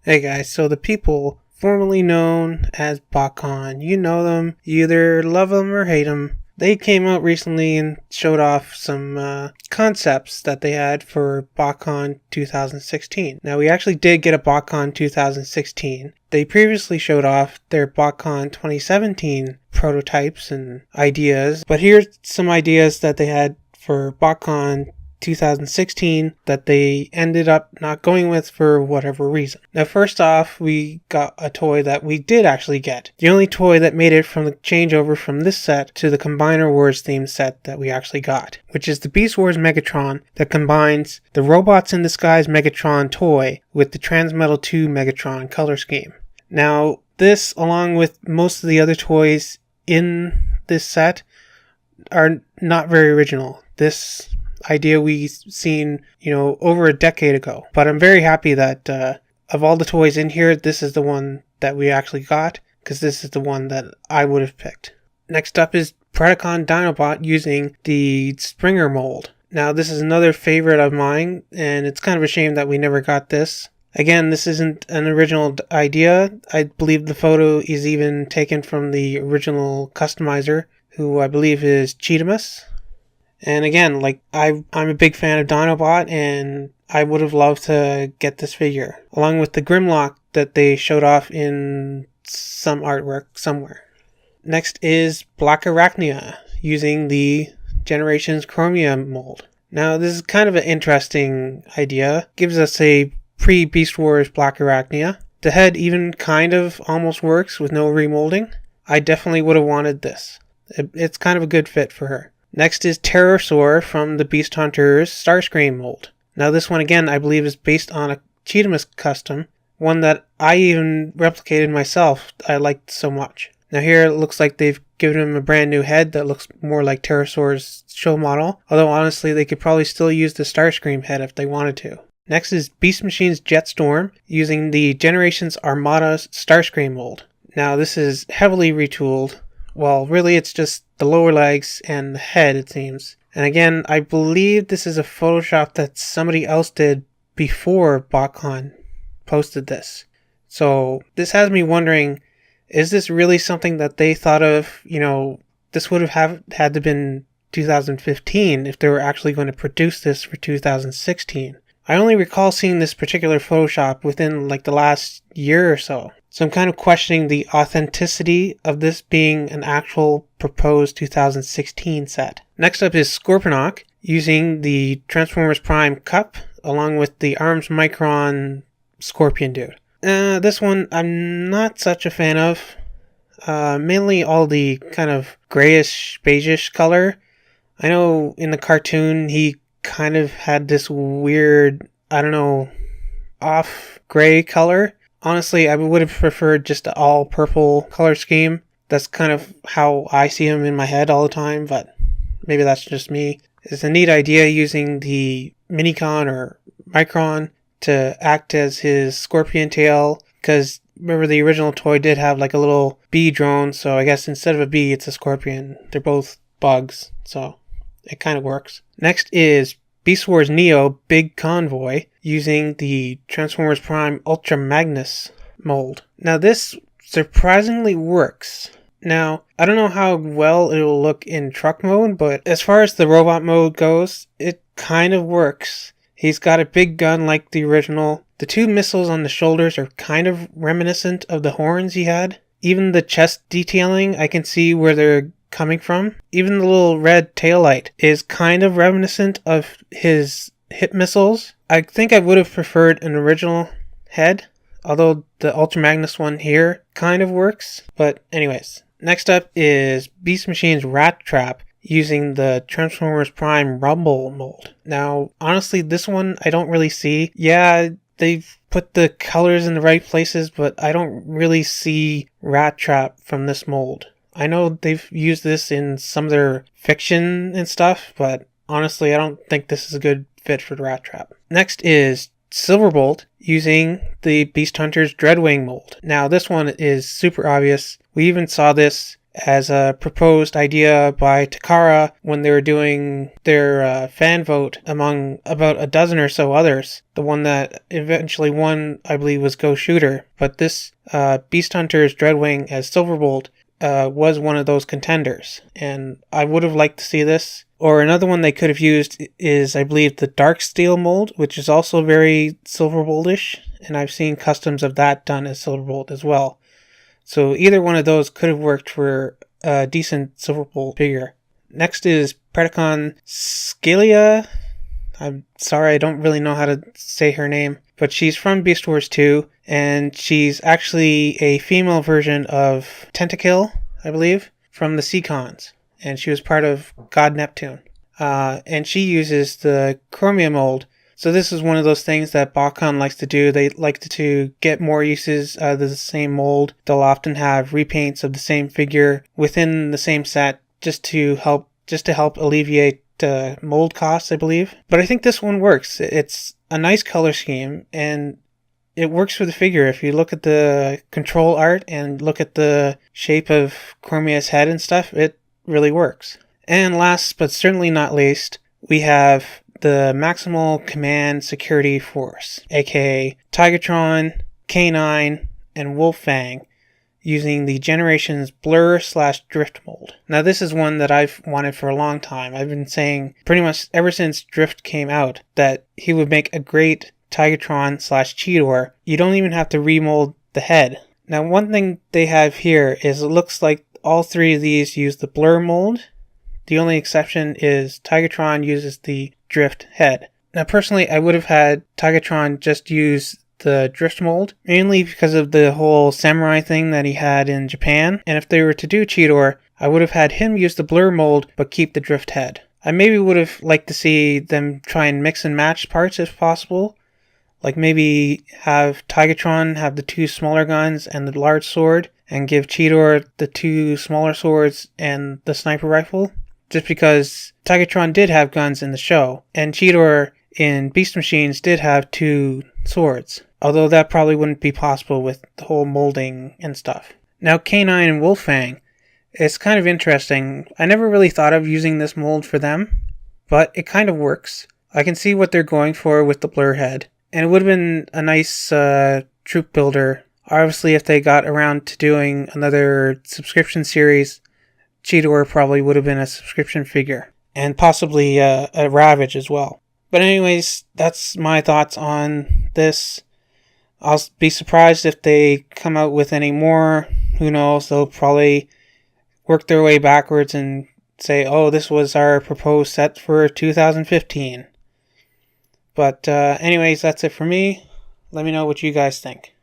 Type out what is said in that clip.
Hey guys, so the people formerly known as BotCon, you know them, you either love them or hate them. They came out recently and showed off some concepts that they had for BotCon 2016. Now we actually did get a BotCon 2016. They previously showed off their BotCon 2017 prototypes and ideas, but here's some ideas that they had for BotCon 2016 that they ended up not going with for whatever reason. Now first off, we got a toy that we did actually get. The only toy that made it from the changeover from this set to the Combiner Wars themed set that we actually got, which is the Beast Wars Megatron that combines the Robots in Disguise Megatron toy with the Transmetal 2 Megatron color scheme. Now this, along with most of the other toys in this set, are not very original. This idea we seen, over a decade ago. But I'm very happy that of all the toys in here, this is the one that we actually got, because this is the one that I would have picked. Next up is Predacon Dinobot using the Springer mold. Now this is another favorite of mine, and it's kind of a shame that we never got this. Again, this isn't an original idea. I believe the photo is even taken from the original customizer, who I believe is Cheetamus. And again, I'm a big fan of Dinobot, and I would have loved to get this figure, along with the Grimlock that they showed off in some artwork somewhere. Next is Black Arachnia, using the Generations Chromium mold. Now, this is kind of an interesting idea. Gives us a pre-Beast Wars Black Arachnia. The head even kind of almost works with no remolding. I definitely would have wanted this. It's kind of a good fit for her. Next is Terrorsaur from the Beast Hunters Starscream mold. Now this one again I believe is based on a Cheetamus custom, one that I even replicated myself. I liked so much. Now here it looks like they've given him a brand new head that looks more like Terrorsaur's show model, although honestly they could probably still use the Starscream head if they wanted to. Next is Beast Machine's Jetstorm using the Generations Armada Starscream mold. Now this is heavily retooled. Well, really it's just the lower legs and the head, it seems. And again, I believe this is a Photoshop that somebody else did before BotCon posted this. So this has me wondering, is this really something that they thought of? This would have had to been 2015 if they were actually going to produce this for 2016. I only recall seeing this particular Photoshop within the last year or so. So I'm kind of questioning the authenticity of this being an actual proposed 2016 set. Next up is Scorponok using the Transformers Prime Cup along with the Arms Micron Scorpion dude. This one I'm not such a fan of. Mainly all the kind of grayish, beigeish color. I know in the cartoon he kind of had this weird, off gray color. Honestly, I would have preferred just an all purple color scheme. That's kind of how I see him in my head all the time, but maybe that's just me. It's a neat idea using the Minicon or Micron to act as his scorpion tail, because remember the original toy did have a little bee drone, so I guess instead of a bee it's a scorpion. They're both bugs, so it kind of works. Next is Beast Wars Neo Big Convoy using the Transformers Prime Ultra Magnus mold. Now this surprisingly works. Now, I don't know how well it will look in truck mode, but as far as the robot mode goes, it kind of works. He's got a big gun like the original. The two missiles on the shoulders are kind of reminiscent of the horns he had. Even the chest detailing, I can see where they're coming from. Even the little red taillight is kind of reminiscent of his hip missiles. I think I would have preferred an original head, although the Ultra Magnus one here kind of works. But anyways, next up is Beast Machine's Rattrap using the Transformers Prime Rumble mold. Now, honestly, this one I don't really see. Yeah, they've put the colors in the right places, but I don't really see Rattrap from this mold. I know they've used this in some of their fiction and stuff, but honestly, I don't think this is a good fit for the Rattrap. Next is Silverbolt using the Beast Hunters Dreadwing mold. Now, this one is super obvious. We even saw this as a proposed idea by Takara when they were doing their fan vote among about a dozen or so others. The one that eventually won, I believe, was Go Shooter, but this Beast Hunter's Dreadwing as Silverbolt was one of those contenders, and I would have liked to see this. Or another one they could have used is, I believe, the Dark Steel mold, which is also very Silverbolt-ish, and I've seen customs of that done as Silverbolt as well. So either one of those could have worked for a decent Silverbolt figure. Next is Predacon Scalia. I'm sorry, I don't really know how to say her name, but she's from Beast Wars 2, and she's actually a female version of Tentakill, I believe, from the Seacons, and she was part of God Neptune. And she uses the Chromia mold. So this is one of those things that BotCon likes to do. They like to get more uses out of the same mold. They'll often have repaints of the same figure within the same set just to help alleviate mold costs, I believe. But I think this one works. It's a nice color scheme and it works for the figure. If you look at the control art and look at the shape of Chromia's head and stuff, it really works. And last but certainly not least, we have the Maximal Command Security Force, aka Tigatron, K9, and Wolfang, using the Generations Blur/Drift mold. Now this is one that I've wanted for a long time. I've been saying pretty much ever since Drift came out that he would make a great Tigatron/Cheetor. You don't even have to remold the head. Now one thing they have here is it looks like all three of these use the Blur mold. The only exception is Tigatron uses the Drift head. Now personally, I would have had Tigatron just use the Drift mold, mainly because of the whole samurai thing that he had in Japan. And if they were to do Cheetor, I would have had him use the Blur mold but keep the Drift head. I maybe would have liked to see them try and mix and match parts if possible. Like maybe have Tigatron have the two smaller guns and the large sword, and give Cheetor the two smaller swords and the sniper rifle. Just because Tigatron did have guns in the show, and Cheetor in Beast Machines did have two swords. Although that probably wouldn't be possible with the whole molding and stuff. Now K9 and Wolfang, it's kind of interesting. I never really thought of using this mold for them, but it kind of works. I can see what they're going for with the Blur head. And it would have been a nice troop builder. Obviously, if they got around to doing another subscription series, Cheetor probably would have been a subscription figure. And possibly a Ravage as well. But anyways, that's my thoughts on this. I'll be surprised if they come out with any more. Who knows? They'll probably work their way backwards and say, oh, this was our proposed set for 2015. But anyways, that's it for me. Let me know what you guys think.